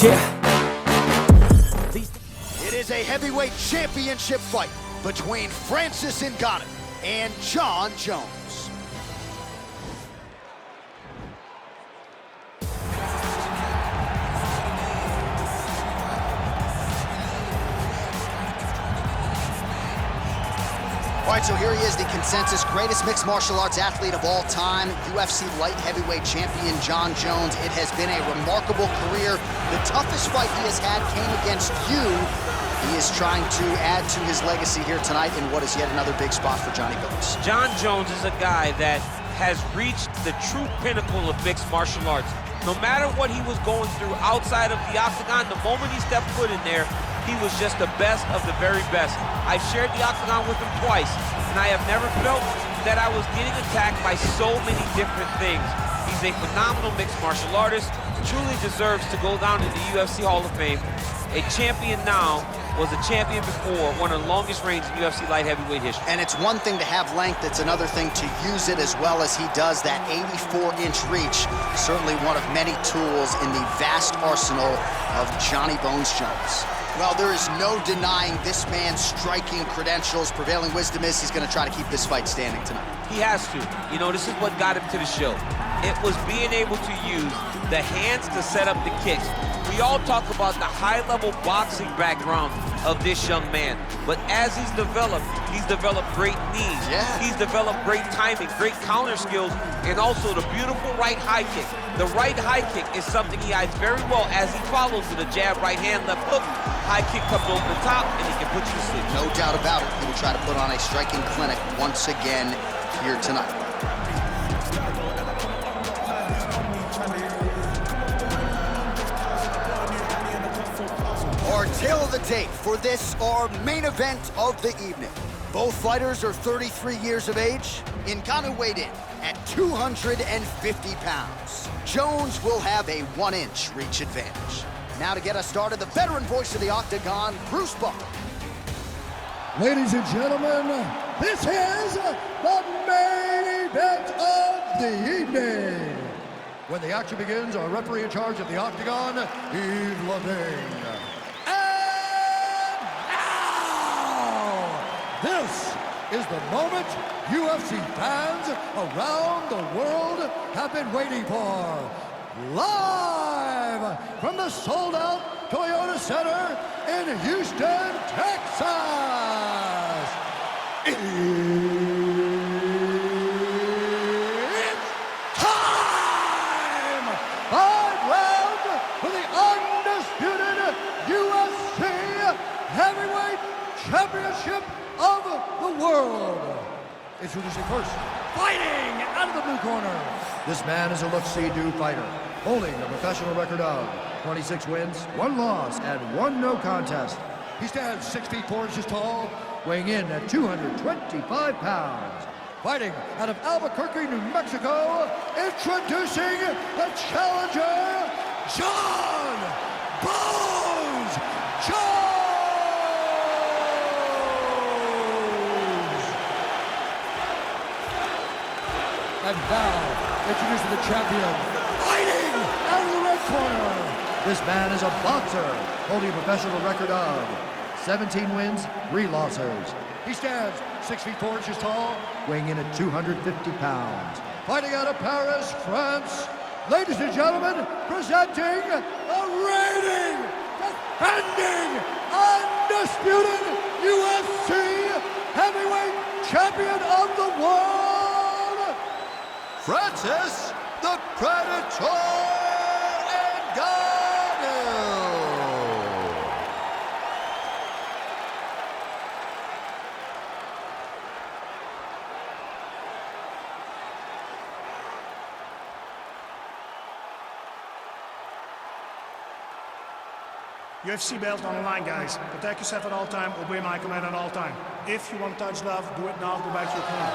It is a heavyweight championship fight between Francis Ngannou and Jon Jones. All right, so here he is, the consensus greatest mixed martial arts athlete of all time, UFC light heavyweight champion Jon Jones. It has been a remarkable career. The toughest fight he has had came against you. He is trying to add to his legacy here tonight in what is yet another big spot for Johnny Bones. Jon Jones is a guy that has reached the true pinnacle of mixed martial arts. No matter what he was going through outside of the octagon, the moment he stepped foot in there, he was just the best of the very best. I've shared the octagon with him twice, and I have never felt that I was getting attacked by so many different things. He's a phenomenal mixed martial artist, truly deserves to go down in the UFC Hall of Fame. A champion now, was a champion before, one of the longest reigns in UFC light heavyweight history. And it's one thing to have length, it's another thing to use it as well as he does. That 84-inch reach, certainly one of many tools in the vast arsenal of Johnny Bones Jones. Well, there is no denying this man's striking credentials. Prevailing wisdom is he's going to try to keep this fight standing tonight. He has to. You know, this is what got him to the show. It was being able to use the hands to set up the kicks. We all talk about the high-level boxing background of this young man, but as he's developed great knees. Yeah. He's developed great timing, great counter skills, and also the beautiful right high kick. The right high kick is something he hides very well as he follows with a jab, right hand, left hook. High kick comes over the top, and he can put you to sleep. No doubt about it. He will try to put on a striking clinic once again here tonight. Our tale of the tape for this, our main event of the evening. Both fighters are 33 years of age. Ngannou weighed in at 250 pounds. Jones will have a 1-inch reach advantage. Now to get us started, the veteran voice of the Octagon, Bruce Buffer. Ladies and gentlemen, this is the main event of the evening. When the action begins, our referee in charge of the Octagon, Yves Lavigne. This is the moment UFC fans around the world have been waiting for. Live from the sold-out Toyota Center in Houston, Texas. It's time! 5 rounds for the undisputed UFC Heavyweight Championship of the world. Introducing first, fighting out of the blue corner. This man is a look-see-do fighter, holding a professional record of 26 wins, 1 loss, and 1 no contest. He stands 6 feet 4 inches tall, weighing in at 225 pounds. Fighting out of Albuquerque, New Mexico, introducing the challenger, Jon Bones Jones. And now, introducing the champion, fighting out of the red corner. This man is a boxer, holding a professional record of 17 wins, 3 losses. He stands 6 feet 4 inches tall, weighing in at 250 pounds. Fighting out of Paris, France, ladies and gentlemen, presenting the reigning, defending, undisputed UFC heavyweight champion of the world, Francis the Predator Ngannou. UFC belt on the line, guys. Protect yourself at all time, obey my command at all time. If you want to touch love, do it now, go back to your corner.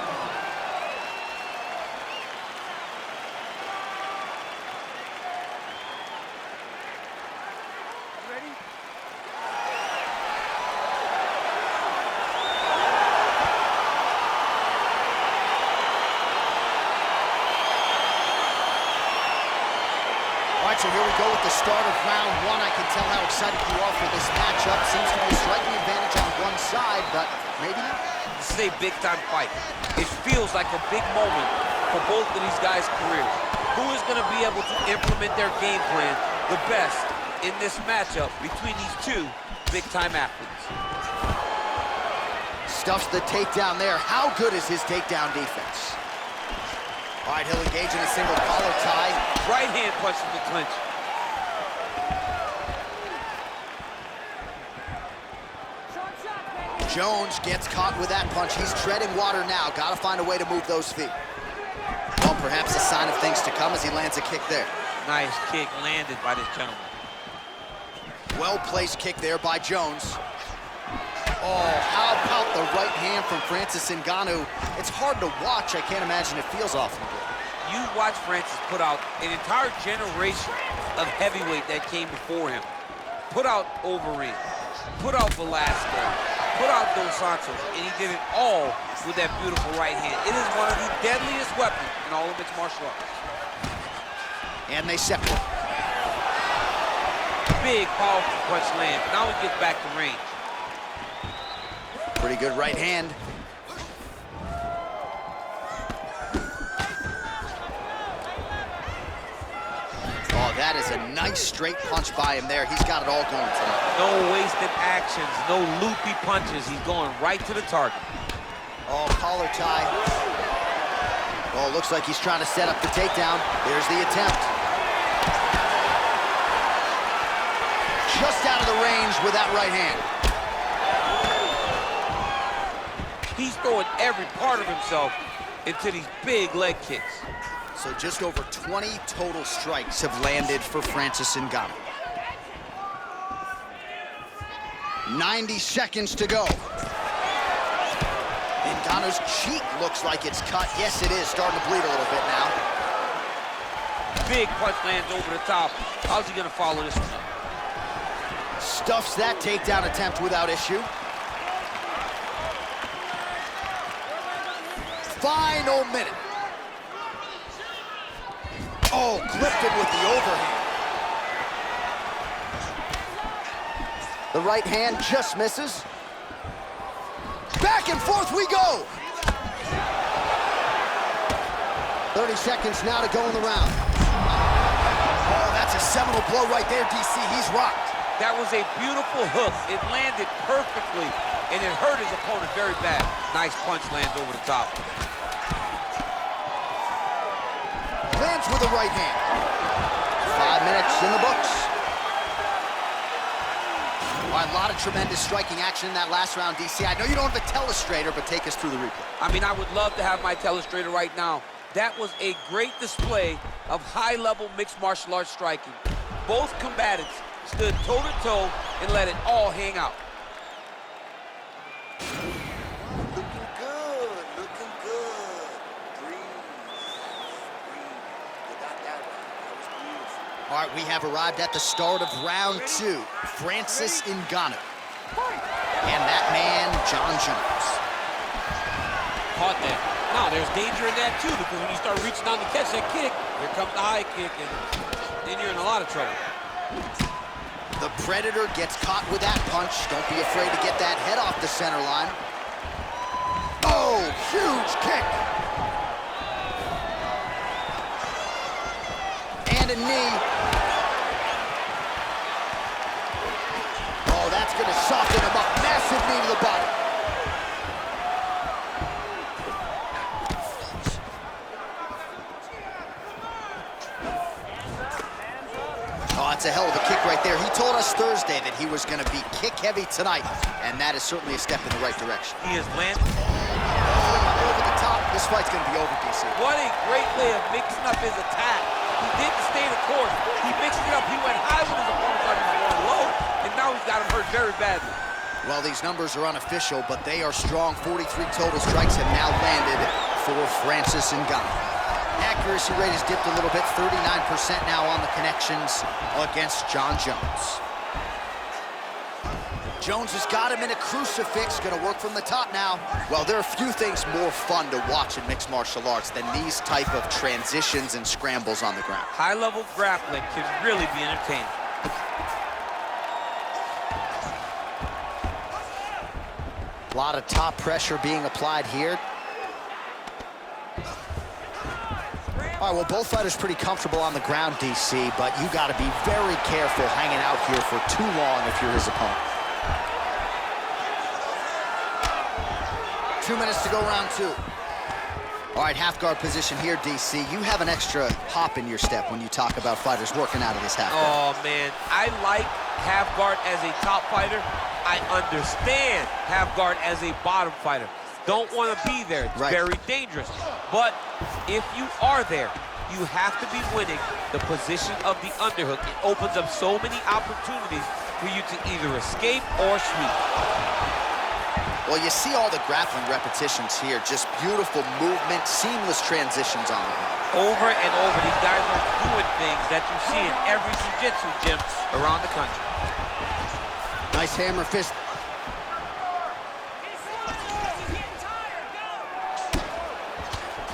All right, so here we go with the start of round one. I can tell how excited you are for this matchup. Seems to be a striking advantage on one side, but maybe not. This is a big-time fight. It feels like a big moment for both of these guys' careers. Who is going to be able to implement their game plan the best in this matchup between these two big-time athletes? Stuffs the takedown there. How good is his takedown defense? All right, he'll engage in a single collar tie. Right hand punch in the clinch. Jones gets caught with that punch. He's treading water now. Got to find a way to move those feet. Well, perhaps a sign of things to come as he lands a kick there. Nice kick landed by this gentleman. Well-placed kick there by Jones. Oh, how about the right hand from Francis Ngannou? It's hard to watch. I can't imagine it feels awful good. You watch Francis put out an entire generation of heavyweight that came before him. Put out Overeem, put out Velasquez, put out Dos Santos, and he did it all with that beautiful right hand. It is one of the deadliest weapons in all of mixed martial arts. And they separate. Big, powerful punch land. Now he gets back to range. Pretty good right hand. Oh, that is a nice straight punch by him there. He's got it all going tonight. No wasted actions, no loopy punches. He's going right to the target. Oh, collar tie. Oh, looks like he's trying to set up the takedown. There's the attempt. Just out of the range with that right hand. He's throwing every part of himself into these big leg kicks. So just over 20 total strikes have landed for Francis Ngannou. 90 seconds to go. Ngannou's cheek looks like it's cut. Yes, it is. Starting to bleed a little bit now. Big punch lands over the top. How's he going to follow this one up? Stuffs that takedown attempt without issue. Final minute. Oh, clipped him with the overhand. The right hand just misses. Back and forth we go. 30 seconds now to go in the round. Oh, that's a seminal blow right there, DC. He's rocked. That was a beautiful hook. It landed perfectly, and it hurt his opponent very bad. Nice punch lands over the top. Lands with the right hand. 5 minutes in the books. All right, a lot of tremendous striking action in that last round, DC. I know you don't have a telestrator, but take us through the replay. I mean, I would love to have my telestrator right now. That was a great display of high-level mixed martial arts striking. Both combatants stood toe-to-toe and let it all hang out. Looking good, looking good. Breathe, breathe. You got that right. That was beautiful. All right, we have arrived at the start of round two. Francis Ngannou. And that man, Jon Jones. Caught that. Now, there's danger in that, too, because when you start reaching down to catch that kick, here comes the high kick, and then you're in a lot of trouble. The Predator gets caught with that punch. Don't be afraid to get that head off the center line. Oh, huge kick. And a knee. Oh, that's going to soften him up. Massive knee to the body. Oh, that's a hell of a kick right there. He told us Thursday that he was going to be kick-heavy tonight, and that is certainly a step in the right direction. He is landing. Over the top. This fight's going to be over, DC. What a great way of mixing up his attack. He didn't stay the course. He mixed it up. He went high when his opponent thought he was going low, and now he's got him hurt very badly. Well, these numbers are unofficial, but they are strong. 43 total strikes have now landed for Francis Ngannou. Accuracy rate has dipped a little bit, 39% now on the connections against Jon Jones. Jones has got him in a crucifix, gonna work from the top now. Well, there are few things more fun to watch in mixed martial arts than these type of transitions and scrambles on the ground. High-level grappling can really be entertaining. A lot of top pressure being applied here. All right, well, both fighters pretty comfortable on the ground, DC, but you got to be very careful hanging out here for too long if you're his opponent. 2 minutes to go, round 2. All right, half guard position here, DC. You have an extra hop in your step when you talk about fighters working out of this half guard. Oh, man, I like half guard as a top fighter. I understand half guard as a bottom fighter. Don't want to be there. It's very dangerous. But if you are there, you have to be winning the position of the underhook. It opens up so many opportunities for you to either escape or sweep. Well, you see all the grappling repetitions here. Just beautiful movement, seamless transitions on them. Over and over, these guys are doing things that you see in every jiu-jitsu gym around the country. Nice hammer fist.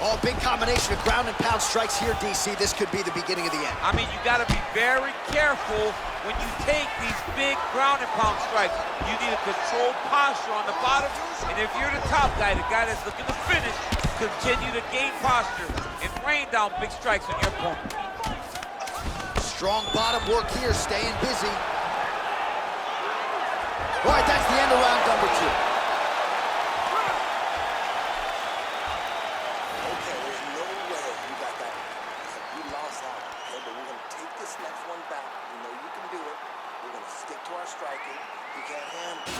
Oh, big combination of ground and pound strikes here, DC. This could be the beginning of the end. I mean, you got to be very careful when you take these big ground and pound strikes. You need a controlled posture on the bottom, and if you're the top guy, the guy that's looking to finish, continue to gain posture and rain down big strikes on your opponent. Strong bottom work here, staying busy. All right, that's the end of round number 2.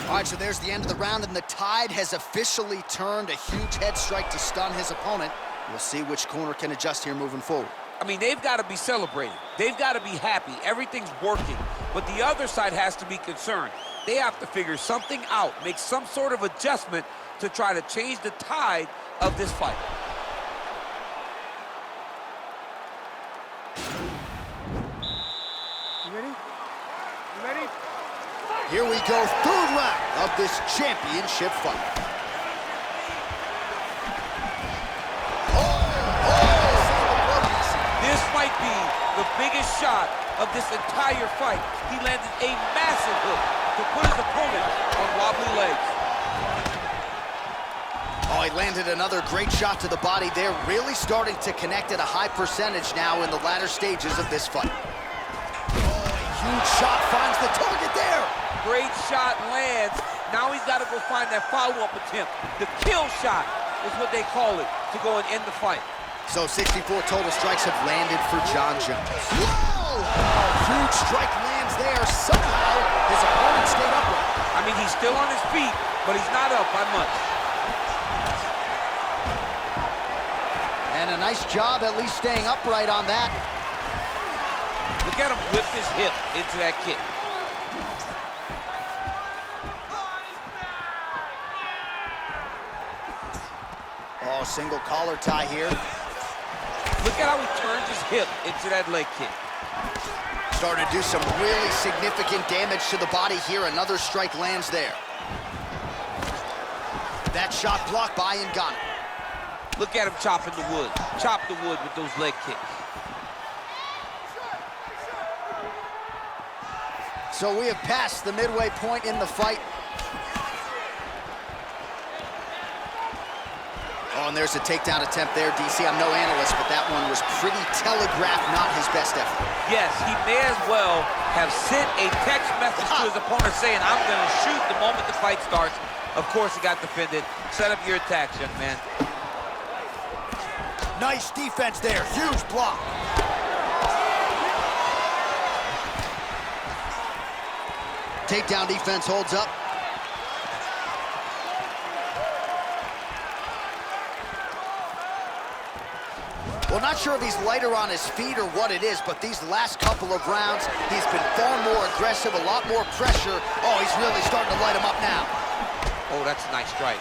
All right, so there's the end of the round, and the tide has officially turned. A huge head strike to stun his opponent. We'll see which corner can adjust here moving forward. I mean, they've got to be celebrating. They've got to be happy. Everything's working. But the other side has to be concerned. They have to figure something out, make some sort of adjustment to try to change the tide of this fight. You ready? You ready? Here we go, third round of this championship fight. This might be the biggest shot of this entire fight. He landed a massive hook to put his opponent on wobbly legs. Oh, he landed another great shot to the body there, really starting to connect at a high percentage now in the latter stages of this fight. Oh, a huge shot finds the target there. Great shot lands. Now he's got to go find that follow-up attempt. The kill shot is what they call it to go and end the fight. So 64 total strikes have landed for Jon Jones. Whoa! A huge strike lands there. Somehow his opponent stayed upright. I mean, he's still on his feet, but he's not up by much. And a nice job at least staying upright on that. Look at him whip his hip into that kick. Oh, single collar tie here. Look at how he turns his hip into that leg kick. Starting to do some really significant damage to the body here. Another strike lands there. That shot blocked by Ngannou. Look at him chopping the wood. Chop the wood with those leg kicks. So we have passed the midway point in the fight. Oh, and there's a takedown attempt there, DC. I'm no analyst, but that one was pretty telegraphed, not his best effort. Yes, he may as well have sent a text message to his opponent saying, I'm going to shoot the moment the fight starts. Of course, he got defended. Set up your attacks, young man. Nice defense there. Huge block. Takedown defense holds up. Well, not sure if he's lighter on his feet or what it is, but these last couple of rounds, he's been far more aggressive, a lot more pressure. Oh, he's really starting to light him up now. Oh, that's a nice strike.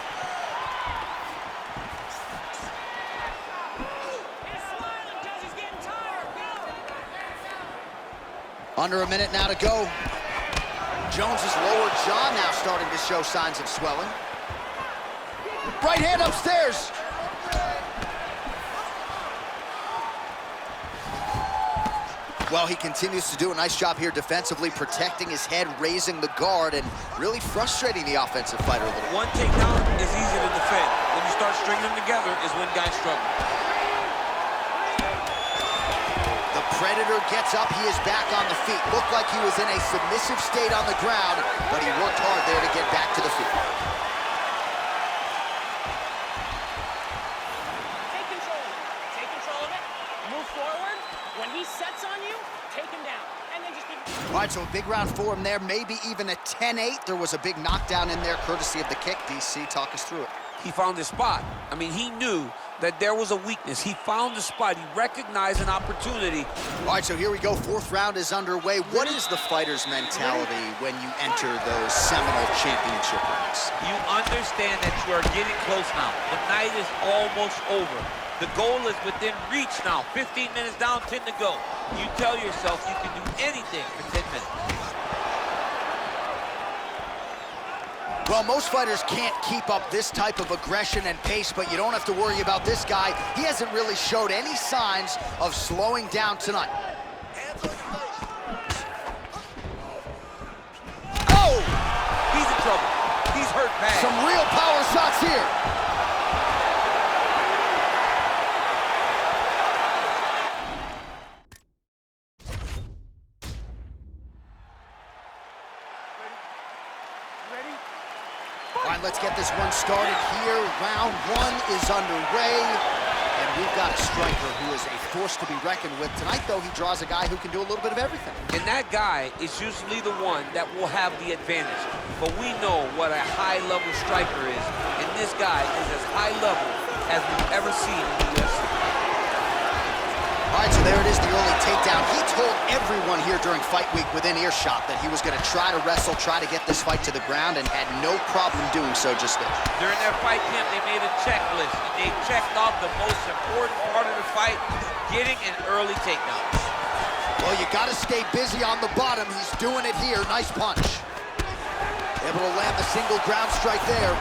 Under a minute now to go. Jones's lower jaw now starting to show signs of swelling. Right hand upstairs. Well, he continues to do a nice job here defensively, protecting his head, raising the guard, and really frustrating the offensive fighter a little. One takedown is easy to defend. When you start stringing them together is when guys struggle. The Predator gets up. He is back on the feet. Looked like he was in a submissive state on the ground, but he worked hard there to get back to the feet. Take control of it. Take control of it. Move forward. When he sets on you, take him down. And then just keep... All right, so a big round for him there, maybe even a 10-8. There was a big knockdown in there, courtesy of the kick. DC, talk us through it. He found his spot. I mean, he knew that there was a weakness. He found the spot. He recognized an opportunity. All right, so here we go. Fourth round is underway. What is the fighter's mentality when you enter those seminal championship rings? You understand that you are getting close now. The night is almost over. The goal is within reach now. 15 minutes down, 10 to go. You tell yourself you can do anything for 10 minutes. Well, most fighters can't keep up this type of aggression and pace, but you don't have to worry about this guy. He hasn't really showed any signs of slowing down tonight. Oh! He's in trouble. He's hurt bad. Some real power shots here. All right, let's get this one started here. Round one is underway, and we've got a striker who is a force to be reckoned with. Tonight, though, he draws a guy who can do a little bit of everything. And that guy is usually the one that will have the advantage. But we know what a high-level striker is, and this guy is as high-level as we've ever seen in the UFC. All right, so there it is, the early takedown. He told everyone here during Fight Week within earshot that he was going to try to wrestle, try to get this fight to the ground, and had no problem doing so just there. During their fight camp, they made a checklist. They checked off the most important part of the fight, getting an early takedown. Well, you got to stay busy on the bottom. He's doing it here. Nice punch. Able to land the single ground strike there.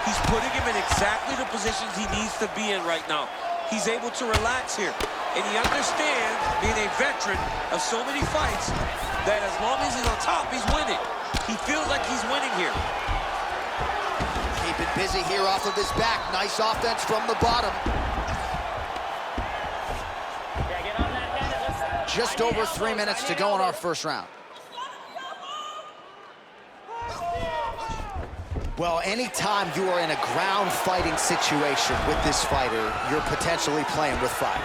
He's putting him in exactly the positions he needs to be in right now. He's able to relax here. And he understands, being a veteran of so many fights, that as long as he's on top, he's winning. He feels like he's winning here. Keep it busy here off of his back. Nice offense from the bottom. Yeah, get on that head and let's... Just over 3 minutes to go in our first round. Well, anytime you are in a ground fighting situation with this fighter, you're potentially playing with fire.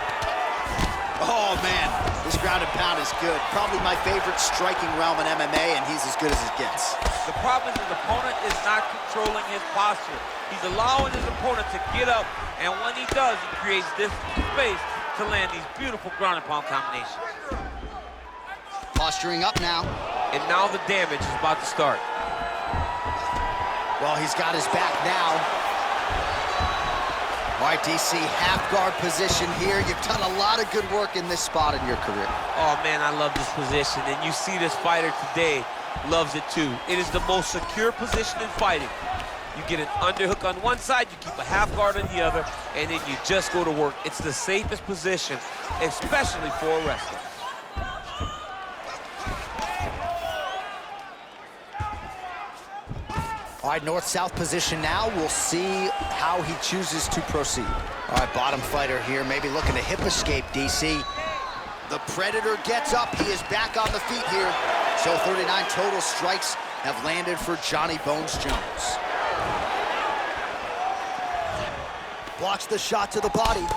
Oh, man, this ground and pound is good. Probably my favorite striking realm in MMA, and he's as good as it gets. The problem is his opponent is not controlling his posture. He's allowing his opponent to get up, and when he does, he creates this space to land these beautiful ground and pound combinations. Posturing up now. And now the damage is about to start. Well, he's got his back now. All right, DC, half guard position here. You've done a lot of good work in this spot in your career. Oh, man, I love this position. And you see this fighter today loves it, too. It is the most secure position in fighting. You get an underhook on one side, you keep a half guard on the other, and then you just go to work. It's the safest position, especially for a wrestler. All right, north-south position now. We'll see how he chooses to proceed. All right, bottom fighter here, maybe looking to hip escape, DC. The Predator gets up. He is back on the feet here. So 39 total strikes have landed for Johnny Bones Jones. Blocks the shot to the body. And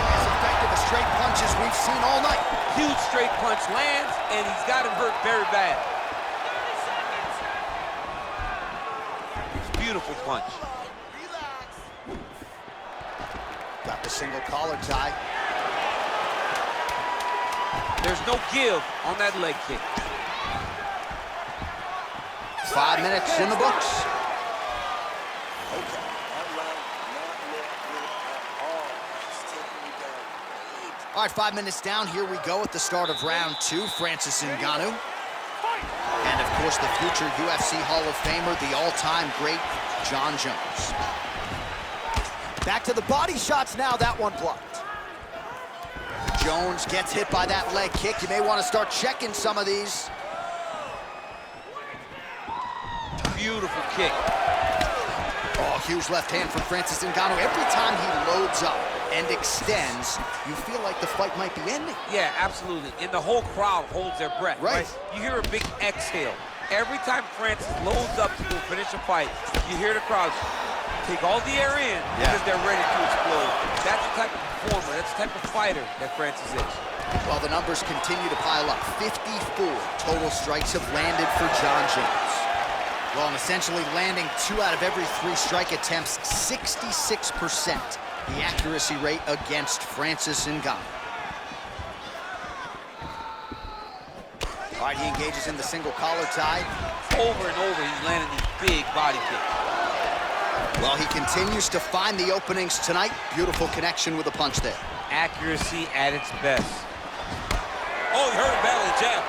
as effective a straight punch as we've seen all night. Huge straight punch lands, and he's got him hurt very bad. Beautiful punch. Got the single collar tie. There's no give on that leg kick. 5 minutes in the books. All right, 5 minutes down. Here we go at the start of round two. Francis Ngannou course, the future UFC Hall of Famer, the all-time great Jon Jones. Back to the body shots now, that one blocked. Jones gets hit by that leg kick. You may want to start checking some of these. Beautiful kick. Oh, huge left hand from Francis Ngannou. Every time he loads up and extends, you feel like the fight might be ending. Yeah, absolutely. And the whole crowd holds their breath, right? You hear a big exhale. Every time Francis loads up to go finish a fight, you hear the crowd take all the air in because they're ready to explode. That's the type of performer, that's the type of fighter that Francis is. Well, the numbers continue to pile up. 54 total strikes have landed for Jon Jones. Well, and essentially landing 2 out of every 3 strike attempts, 66%. The accuracy rate against Francis Ngannou. All right, he engages in the single collar tie. Over and over, he's landing these big body kicks. Well, he continues to find the openings tonight. Beautiful connection with a punch there. Accuracy at its best. Oh, he heard him battle the jab.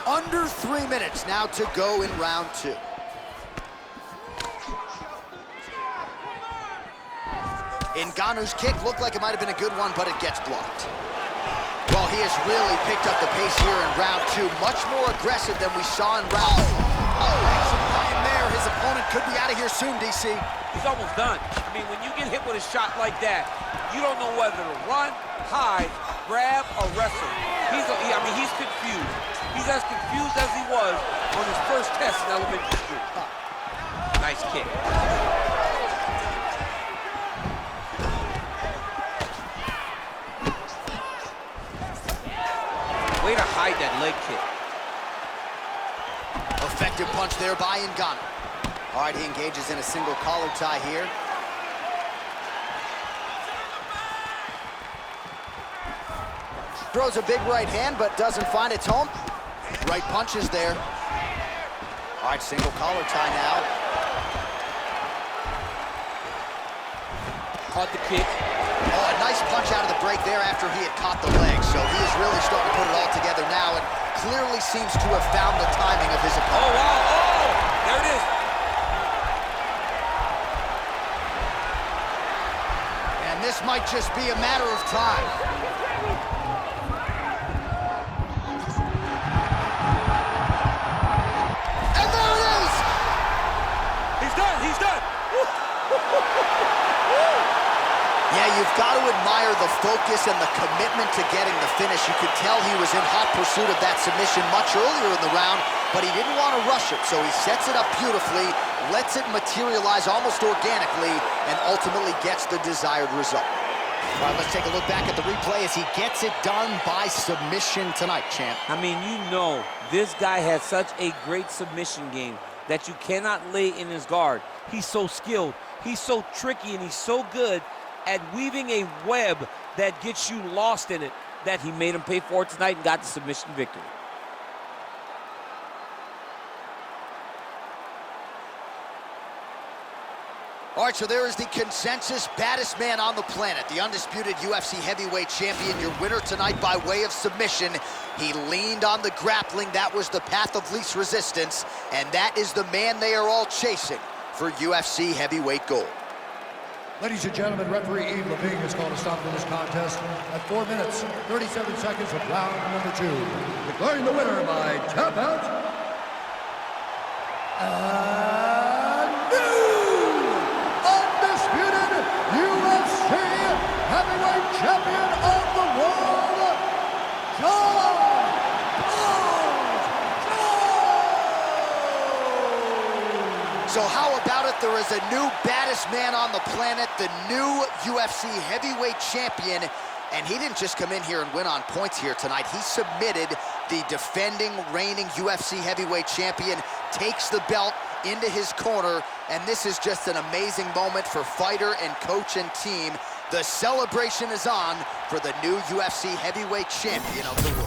Under 3 minutes now to go in round 2. Ngannou's kick looked like it might have been a good one, but it gets blocked. Well, he has really picked up the pace here in round 2. Much more aggressive than we saw in round 1. Action line there. His opponent could be out of here soon, DC. He's almost done. I mean, when you get hit with a shot like that, you don't know whether to run, hide, grab, or wrestle. He's confused. He's as confused as he was on his first test in elementary school. Nice kick. Way to hide that leg kick. Effective punch there by Ngannou. All right, he engages in a single collar tie here. Throws a big right hand, but doesn't find its home. Right punches there. All right, single collar tie now. Caught the kick. Oh, a nice punch out of the break there after he had caught the leg. So he is really starting to put it all together now and clearly seems to have found the timing of his opponent. Oh, wow. Oh, there it is. And this might just be a matter of time. And there it is! He's done, he's done. Yeah, you've got to admire the focus and the commitment to getting the finish. You could tell he was in hot pursuit of that submission much earlier in the round, but he didn't want to rush it, so he sets it up beautifully, lets it materialize almost organically, and ultimately gets the desired result. All right, let's take a look back at the replay as he gets it done by submission tonight, champ. I mean, you know, this guy has such a great submission game that you cannot lay in his guard. He's so skilled, he's so tricky, and he's so good at weaving a web that gets you lost in it, that he made him pay for it tonight and got the submission victory. All right, so there is the consensus baddest man on the planet, the undisputed UFC heavyweight champion, your winner tonight by way of submission. He leaned on the grappling. That was the path of least resistance, and that is the man they are all chasing for UFC heavyweight gold. Ladies and gentlemen, referee Yves Levine has called a stop to this contest at 4 minutes, 37 seconds of round number 2. Declaring the winner by tap out, and new undisputed UFC heavyweight champion of the world, Jon Jones! So how about it? There is a new baddest man on the planet, the new UFC heavyweight champion, and he didn't just come in here and win on points here tonight. He submitted the defending, reigning UFC heavyweight champion, takes the belt into his corner, and this is just an amazing moment for fighter and coach and team. The celebration is on for the new UFC heavyweight champion of the world.